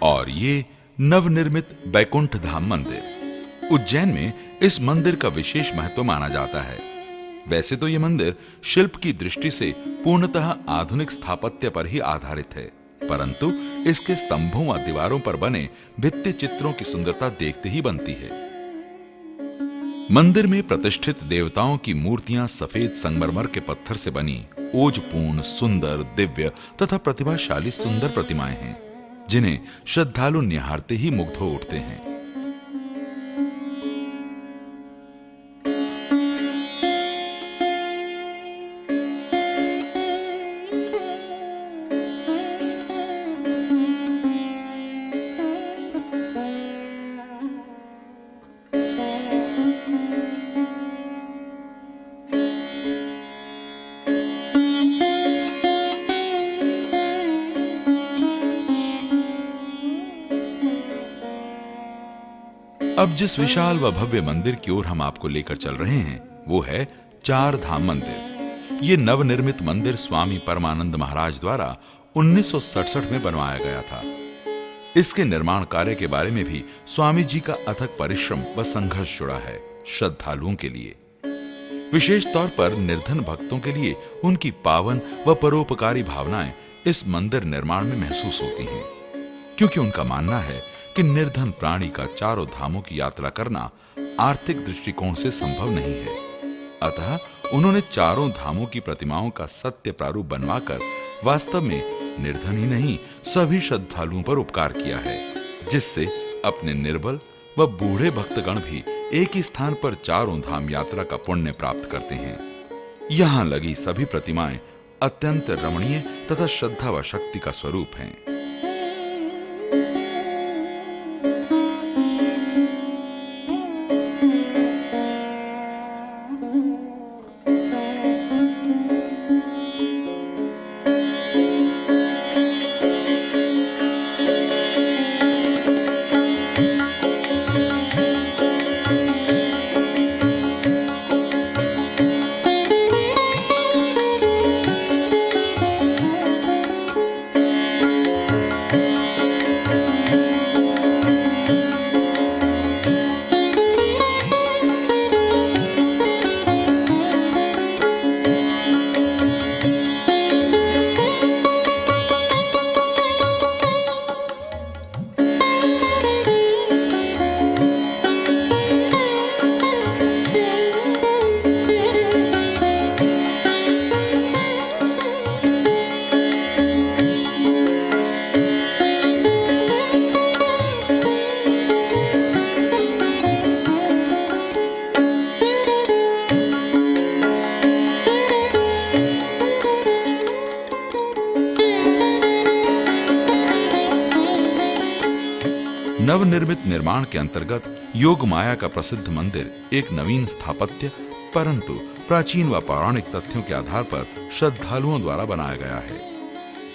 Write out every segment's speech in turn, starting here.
और ये नवनिर्मित बैकुंठ धाम मंदिर उज्जैन में इस मंदिर का विशेष महत्व माना जाता है। वैसे तो ये मंदिर शिल्प की दृष्टि से पूर्णतः आधुनिक स्थापत्य पर ही आधारित है, परंतु इसके स्तंभों व दीवारों पर बने भित्ति चित्रों की सुंदरता देखते ही बनती है। मंदिर में प्रतिष्ठित देवताओं की मूर्तियां सफेद संगमरमर के पत्थर से बनी ओजपूर्ण, सुंदर, दिव्य तथा प्रतिभाशाली सुंदर प्रतिमाएं हैं, जिन्हें श्रद्धालु निहारते ही मुग्ध हो उठते हैं। अब जिस विशाल व भव्य मंदिर की ओर हम आपको लेकर चल रहे हैं वो है चार धाम मंदिर। ये नवनिर्मित मंदिर स्वामी परमानंद महाराज द्वारा 1967 में बनवाया गया था। इसके निर्माण कार्य के बारे में भी स्वामी जी का अथक परिश्रम व संघर्ष जुड़ा है। श्रद्धालुओं के लिए, विशेष तौर पर निर्धन भक्तों के लिए उनकी पावन व परोपकारी भावनाएं इस मंदिर निर्माण में महसूस होती हैं, क्योंकि उनका मानना है कि निर्धन प्राणी का चारों धामों की यात्रा करना आर्थिक दृष्टिकोण से संभव नहीं है। अतः उन्होंने चारों धामों की प्रतिमाओं का सत्य प्रारूप बनवाकर वास्तव में निर्धन ही नहीं सभी श्रद्धालुओं पर उपकार किया है, जिससे अपने निर्बल व बूढ़े भक्तगण भी एक ही स्थान पर चारों धाम यात्रा का पुण्य प्राप्त करते हैं। यहाँ लगी सभी प्रतिमाएं अत्यंत रमणीय तथा श्रद्धा व शक्ति का स्वरूप हैं। नवनिर्मित निर्माण के अंतर्गत योग माया का प्रसिद्ध मंदिर एक नवीन स्थापत्य परंतु प्राचीन व पौराणिक तथ्यों के आधार पर श्रद्धालुओं द्वारा बनाया गया है।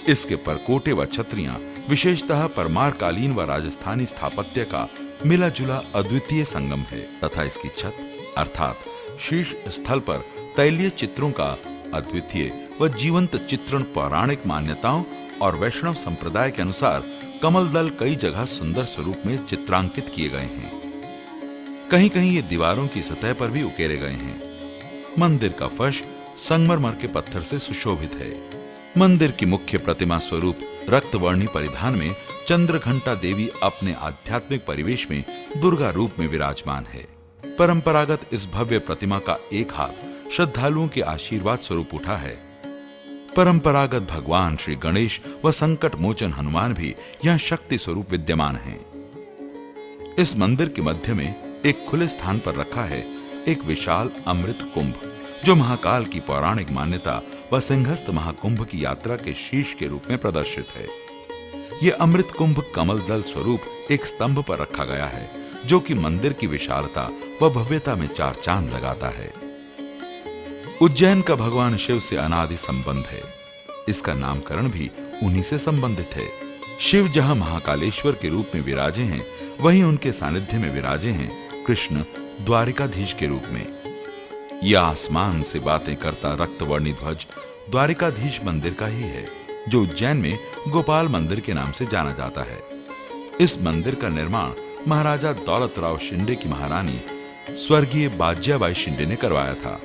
इसके परकोटे व छतरियां विशेषतः परमारकालीन व राजस्थानी स्थापत्य का मिला जुला अद्वितीय संगम है तथा इसकी छत अर्थात शीर्ष स्थल पर तैलीय चित्रों का अद्वितीय व जीवंत चित्रण पौराणिक मान्यताओं और वैष्णव संप्रदाय के अनुसार कमल दल कई जगह सुंदर स्वरूप में चित्रांकित किए गए हैं। कहीं कहीं ये दीवारों की सतह पर भी उकेरे गए हैं। मंदिर का फर्श संगमरमर के पत्थर से सुशोभित है। मंदिर की मुख्य प्रतिमा स्वरूप रक्तवर्णी परिधान में चंद्रघंटा देवी अपने आध्यात्मिक परिवेश में दुर्गा रूप में विराजमान है। परंपरागत इस भव्य प्रतिमा का एक हाथ श्रद्धालुओं के आशीर्वाद स्वरूप उठा है। परंपरागत भगवान श्री गणेश व संकट मोचन हनुमान भी यहाँ शक्ति स्वरूप विद्यमान हैं। इस मंदिर के मध्य में एक खुले स्थान पर रखा है एक विशाल अमृत कुंभ, जो महाकाल की पौराणिक मान्यता व सिंहस्थ महाकुंभ की यात्रा के शीर्ष के रूप में प्रदर्शित है। यह अमृत कुंभ कमल दल स्वरूप एक स्तंभ पर रखा गया है, जो कि मंदिर की विशालता व भव्यता में चार चांद लगाता है। उज्जैन का भगवान शिव से अनादि संबंध है। इसका नामकरण भी उन्हीं से संबंधित है। शिव जहां महाकालेश्वर के रूप में विराजे हैं, वहीं उनके सानिध्य में विराजे हैं कृष्ण द्वारिकाधीश के रूप में। यह आसमान से बातें करता रक्तवर्णी ध्वज द्वारिकाधीश मंदिर का ही है, जो उज्जैन में गोपाल मंदिर के नाम से जाना जाता है। इस मंदिर का निर्माण महाराजा दौलतराव शिंदे की महारानी स्वर्गीय बाज्याबाई शिंदे ने करवाया था।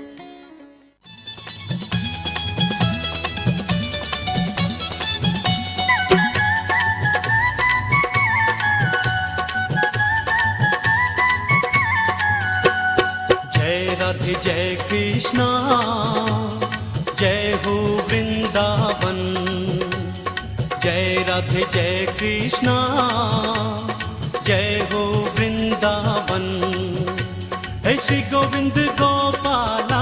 जय राधे जय कृष्णा, जय हो वृंदावन। जय राधे जय कृष्णा, जय हो वृंदावन। हे श्री गोविंद गोपाला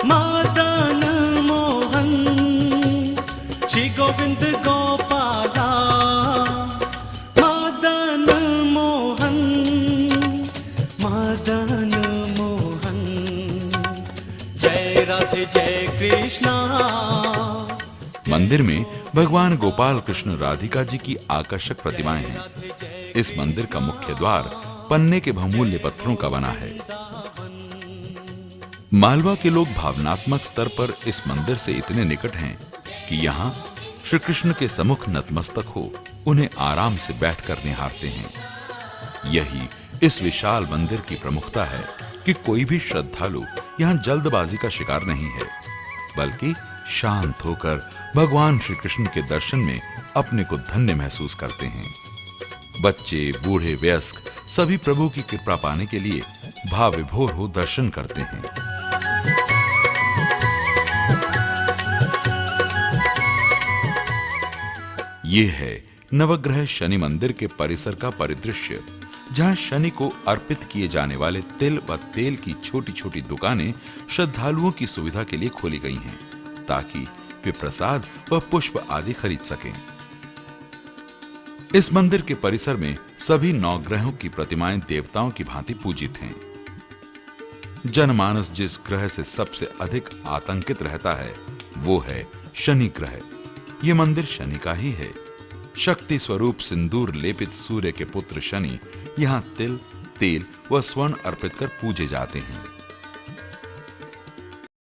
मदन मोहन। श्री गोविंद गोपाला मदन मोहन, मदन मोहन। जय राधे जय कृष्णा। मंदिर में भगवान गोपाल कृष्ण राधिका जी की आकर्षक प्रतिमाएं हैं। इस मंदिर का मुख्य द्वार पन्ने के बहुमूल्य पत्थरों का बना है। मालवा के लोग भावनात्मक स्तर पर इस मंदिर से इतने निकट हैं कि यहाँ श्री कृष्ण के सम्मुख नतमस्तक हो उन्हें आराम से बैठकर निहारते हैं। यही इस विशाल मंदिर की प्रमुखता है कि कोई भी श्रद्धालु यहाँ जल्दबाजी का शिकार नहीं है, बल्कि शांत होकर भगवान श्री कृष्ण के दर्शन में अपने को धन्य महसूस करते हैं। बच्चे, बूढ़े, वयस्क सभी प्रभु की कृपा पाने के लिए भाव विभोर हो दर्शन करते हैं। ये है नवग्रह शनि मंदिर के परिसर का परिदृश्य, जहां शनि को अर्पित किए जाने वाले तिल व तेल की छोटी छोटी दुकानें श्रद्धालुओं की सुविधा के लिए खोली गई हैं, ताकि वे प्रसाद व पुष्प आदि खरीद सकें। इस मंदिर के परिसर में सभी नवग्रहों की प्रतिमाएं देवताओं की भांति पूजित हैं। जनमानस जिस ग्रह से सबसे अधिक आतंकित रहता है वो है शनि ग्रह। ये मंदिर शनि का ही है। शक्ति स्वरूप सिंदूर लेपित सूर्य के पुत्र शनि यहाँ तिल, तेल व स्वर्ण अर्पित कर पूजे जाते हैं।